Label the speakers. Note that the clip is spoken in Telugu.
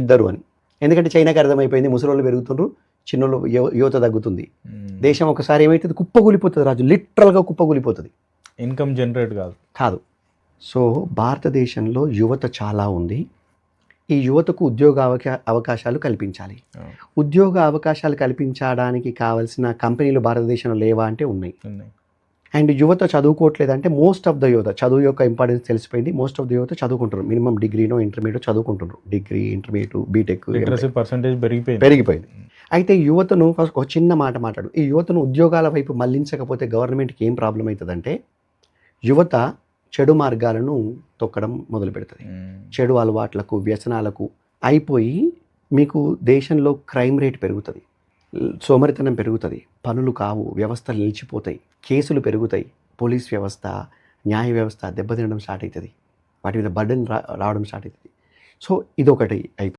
Speaker 1: ఇద్దరు అని. ఎందుకంటే చైనాకి అర్థమైపోయింది, ముసలోళ్ళు పెరుగుతుండ్రు, చిన్నోళ్ళు యువత తగ్గుతుంది, దేశం ఒకసారి ఏమవుతుంది, కుప్పకూలిపోతుంది రాజు, లిటరల్గా కుప్పకూలిపోతుంది.
Speaker 2: ఇన్కమ్ జనరేట్ కాదు.
Speaker 1: సో భారతదేశంలో యువత చాలా ఉంది. ఈ యువతకు ఉద్యోగ అవకాశాలు కల్పించాలి. ఉద్యోగ అవకాశాలు కల్పించడానికి కావాల్సిన కంపెనీలు భారతదేశంలో లేవా అంటే ఉన్నాయి. అండ్ యువత చదువుకోవట్లేదంటే మోస్ట్ ఆఫ్ ద యువత, చదువు యొక్క ఇంపార్టెన్స్ తెలిసిపోయింది, మోస్ట్ ఆఫ్ ద యువత చదువుకుంటారు, మినిమం డిగ్రీనో ఇంటర్మీడియట్ చదువుకుంటున్నారు, డిగ్రీ ఇంటర్మీడియట్ బీటెక్
Speaker 2: పర్సెంటేజ్
Speaker 1: పెరిగిపోయింది. అయితే యువతను ఫస్ట్ ఒక చిన్న మాట మాట్లాడు, ఈ యువతను ఉద్యోగాల వైపు మళ్లించకపోతే గవర్నమెంట్కి ఏం ప్రాబ్లం అవుతుందంటే యువత చెడు మార్గాలను తొక్కడం మొదలు పెడుతుంది, చెడు అలవాట్లకు వ్యసనాలకు అయిపోయి మీకు దేశంలో క్రైమ్ రేట్ పెరుగుతుంది, సోమరితనం పెరుగుతుంది, పనులు కావు, వ్యవస్థలు నిలిచిపోతాయి, కేసులు పెరుగుతాయి, పోలీస్ వ్యవస్థ న్యాయ వ్యవస్థ దెబ్బతినడం స్టార్ట్ అవుతుంది, వాటి మీద బర్డెన్ రావడం స్టార్ట్ అవుతుంది. సో ఇదొకటి అయిపోయింది.